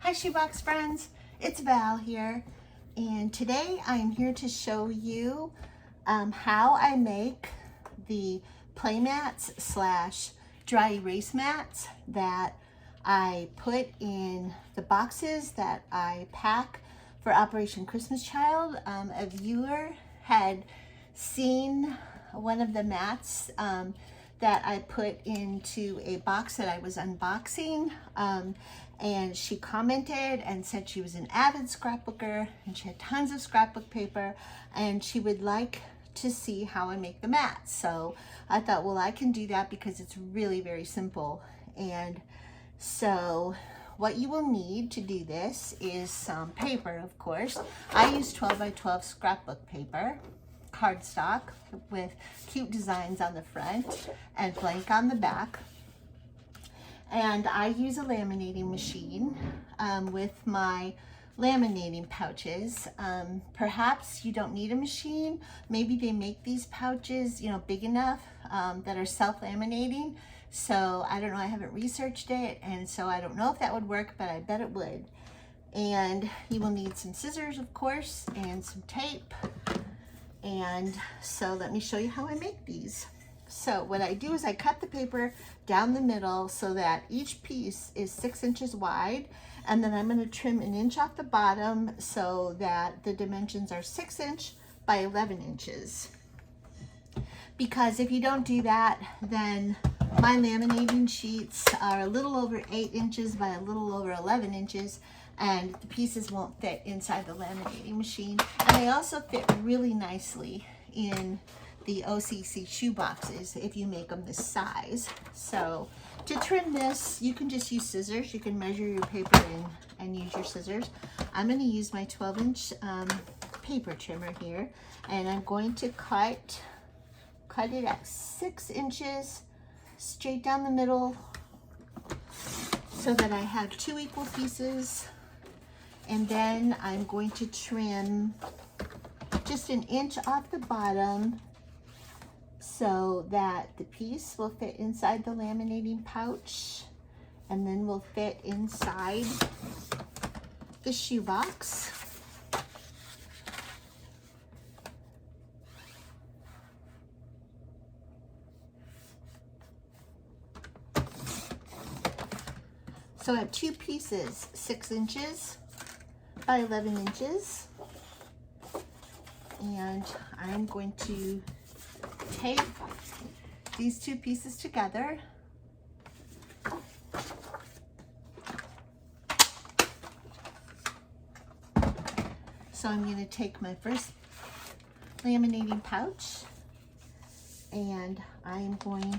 Hi shoebox friends, it's Val here, and today I am here to show you how I make the play mats slash dry erase mats that I put in the boxes that I pack for Operation Christmas Child. A viewer had seen one of the mats that I put into a box that I was unboxing, and she commented and said she was an avid scrapbooker and she had tons of scrapbook paper and she would like to see how I make the mats. So I thought, well, I can do that because it's really very simple. And so what you will need to do this is some paper, of course. I use 12 by 12 scrapbook paper, cardstock with cute designs on the front and blank on the back. And I use a laminating machine with my laminating pouches. Perhaps you don't need a machine. Maybe they make these pouches, you know, big enough that are self-laminating. So I don't know, I haven't researched it, and so I don't know if that would work, but I bet it would. And you will need some scissors, of course, and some tape. And so let me show you how I make these. So what I do is I cut the paper down the middle so that each piece is 6 inches wide, and then I'm going to trim 1 inch off the bottom so that the dimensions are 6 inch by 11 inches. Because if you don't do that, then my laminating sheets are a little over 8 inches by a little over 11 inches, and the pieces won't fit inside the laminating machine. And they also fit really nicely in the OCC shoe boxes if you make them this size. So to trim this, you can just use scissors. You can measure your paper and use your scissors. I'm going to use my 12-inch paper trimmer here, and I'm going to cut it at 6 inches straight down the middle so that I have 2 equal pieces. And then I'm going to trim just 1 inch off the bottom so that the piece will fit inside the laminating pouch and then will fit inside the shoebox. So I have 2 pieces, 6 inches by 11 inches. And I'm going to tape these 2 pieces together. So I'm going to take my first laminating pouch and I'm going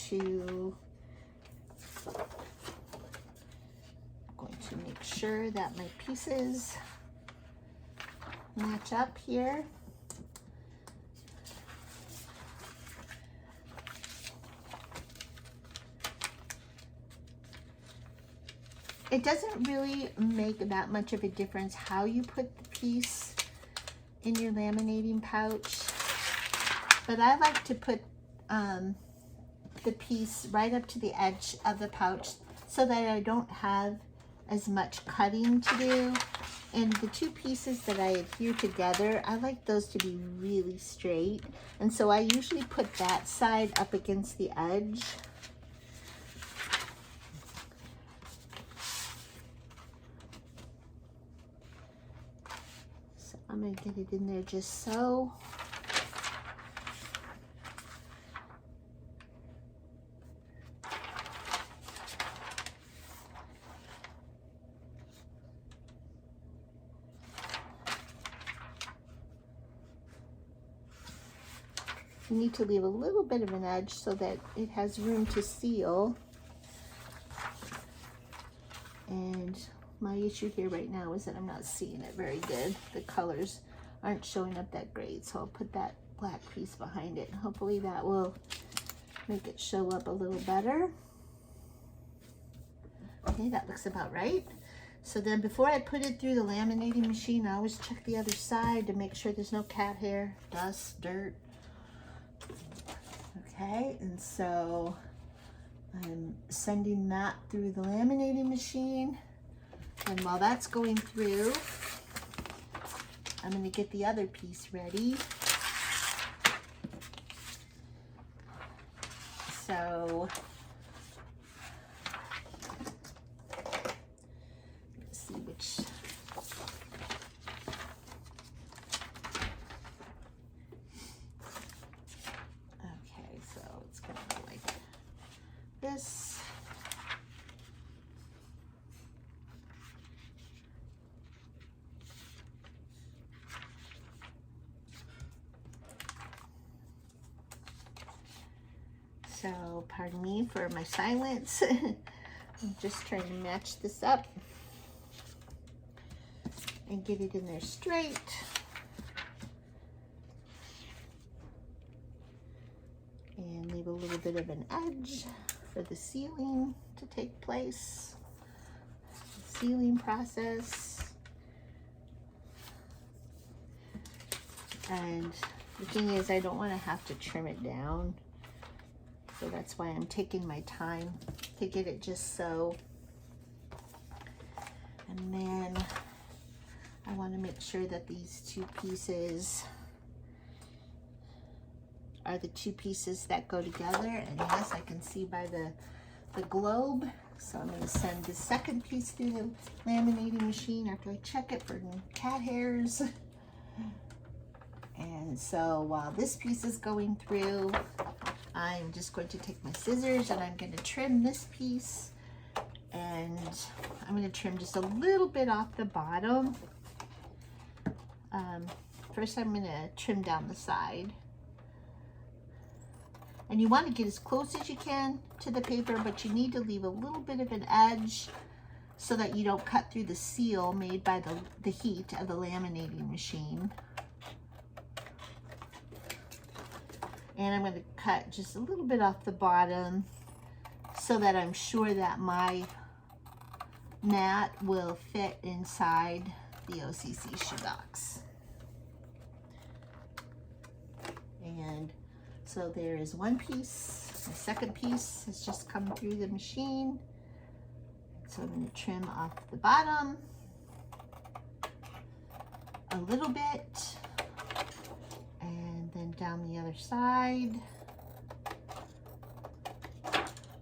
to make sure that my pieces match up here. It doesn't really make that much of a difference how you put the piece in your laminating pouch, but I like to put the piece right up to the edge of the pouch so that I don't have as much cutting to do. And the 2 pieces that I adhere together, I like those to be really straight, and so I usually put that side up against the edge. So I'm going to get it in there just so. You need to leave a little bit of an edge so that it has room to seal. And my issue here right now is that I'm not seeing it very good. The colors aren't showing up that great, so I'll put that black piece behind it. Hopefully that will make it show up a little better. Okay, that looks about right. So then before I put it through the laminating machine, I always check the other side to make sure there's no cat hair, dust, dirt. Okay, and so I'm sending that through the laminating machine And while that's going through, I'm going to get the other piece ready. So let's see which. Okay, so it's going to go like this. So, pardon me for my silence. I'm just trying to match this up and get it in there straight. And leave a little bit of an edge for the sealing to take place. Sealing process. And the thing is, I don't want to have to trim it down. So that's why I'm taking my time to get it just so. And then I want to make sure that these two pieces are the two pieces that go together. And yes, I can see by the globe. So I'm going to send the second piece through the laminating machine after I check it for cat hairs. And so while this piece is going through, I'm just going to take my scissors and I'm going to trim this piece, and I'm going to trim just a little bit off the bottom. First I'm going to trim down the side, and you want to get as close as you can to the paper, but you need to leave a little bit of an edge so that you don't cut through the seal made by the heat of the laminating machine. And I'm going to cut just a little bit off the bottom so that I'm sure that my mat will fit inside the OCC shoebox. And so there is one piece. The second piece has just come through the machine. So I'm going to trim off the bottom a little bit. And then down the other side,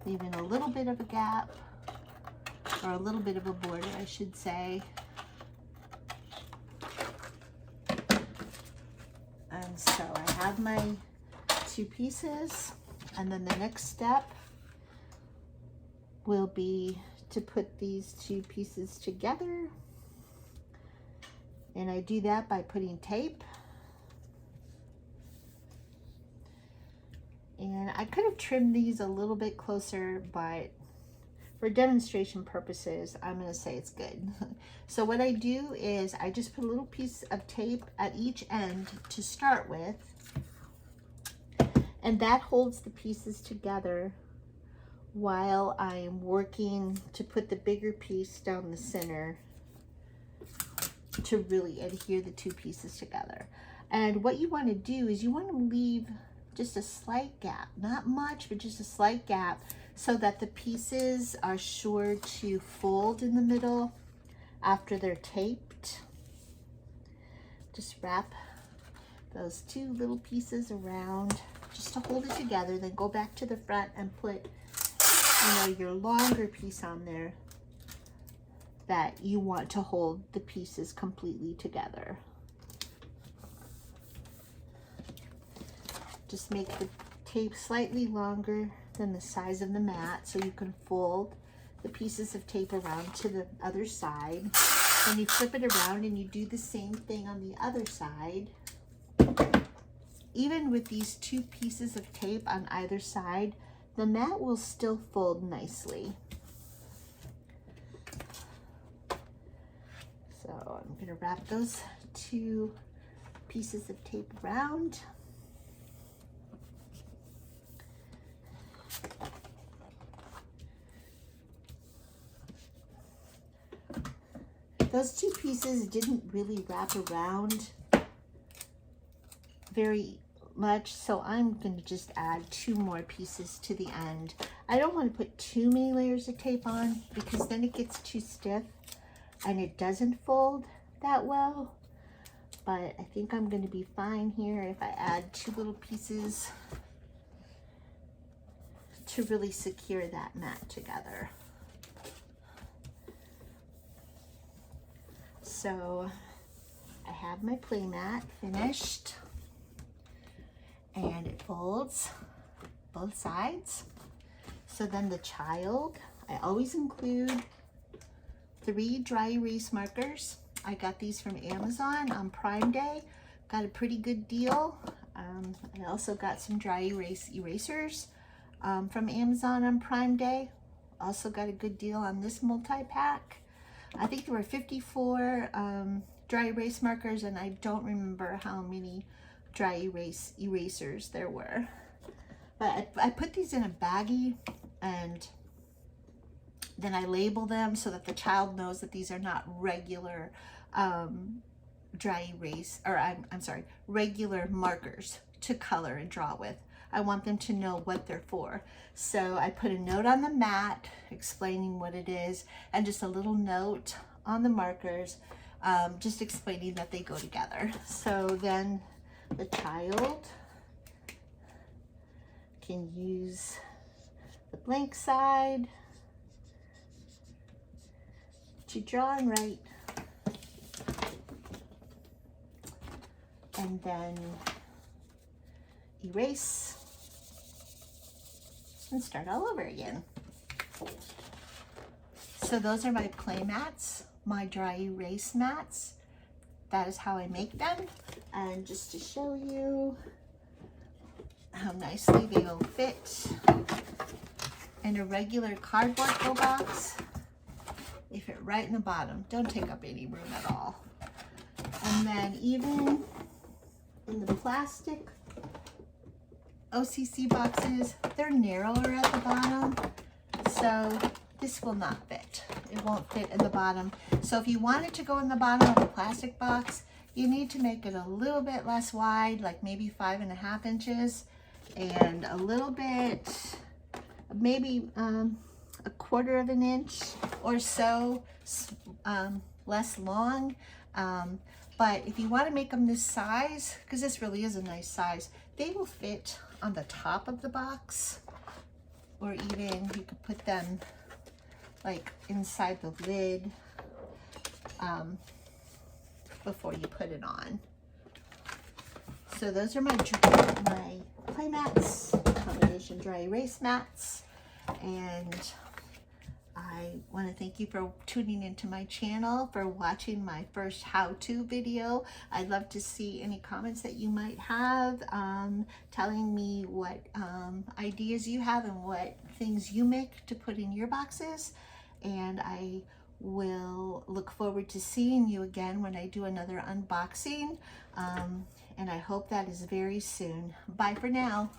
leaving a little bit of a gap, or a little bit of a border, I should say. And so I have my two pieces, and then the next step will be to put these two pieces together. And I do that by putting tape. And I could have trimmed these a little bit closer, but for demonstration purposes, I'm going to say it's good. So what I do is I just put a little piece of tape at each end to start with, and that holds the pieces together while I'm working to put the bigger piece down the center to really adhere the two pieces together. And what you want to do is you want to leave just a slight gap, not much, but just a slight gap, so that the pieces are sure to fold in the middle after they're taped. Just wrap those two little pieces around just to hold it together, then go back to the front and put, your longer piece on there that you want to hold the pieces completely together. Just make the tape slightly longer than the size of the mat so you can fold the pieces of tape around to the other side. Then you flip it around and you do the same thing on the other side. Even with these two pieces of tape on either side, the mat will still fold nicely. So I'm going to wrap those two pieces of tape around. Those two pieces didn't really wrap around very much, so I'm going to just add two more pieces to the end. I don't want to put too many layers of tape on because then it gets too stiff. and it doesn't fold that well, but I think I'm going to be fine here if I add 2 little pieces to really secure that mat together. So I have my play mat finished, and it folds both sides. So then the child, I always include 3 dry erase markers. I got these from Amazon on Prime Day. Got a pretty good deal. I also got some dry erase erasers from Amazon on Prime Day. Also got a good deal on this multi-pack. I think there were 54 dry erase markers, and I don't remember how many dry erase erasers there were. But I put these in a baggie, and then I label them so that the child knows that these are not regular dry erase, or I'm sorry, regular markers to color and draw with. I want them to know what they're for. So I put a note on the mat explaining what it is, and just a little note on the markers just explaining that they go together. So then the child can use the blank side to draw and write, and then erase and start all over again. So those are my play mats, my dry erase mats. That is how I make them. And just to show you how nicely they will fit in a regular cardboard go box, they fit right in the bottom. Don't take up any room at all. And then even in the plastic OCC boxes, they're narrower at the bottom, so this will not fit. It won't fit in the bottom. So if you want it to go in the bottom of the plastic box, you need to make it a little bit less wide, like maybe 5.5 inches, and a little bit, maybe a 1/4 inch or so less long. But if you want to make them this size, because this really is a nice size, they will fit on the top of the box, or even you could put them like inside the lid before you put it on. So those are my play mats, combination dry erase mats, and I want to thank you for tuning into my channel, for watching my first how-to video. I'd love to see any comments that you might have, telling me what ideas you have and what things you make to put in your boxes. And I will look forward to seeing you again when I do another unboxing. And I hope that is very soon. Bye for now.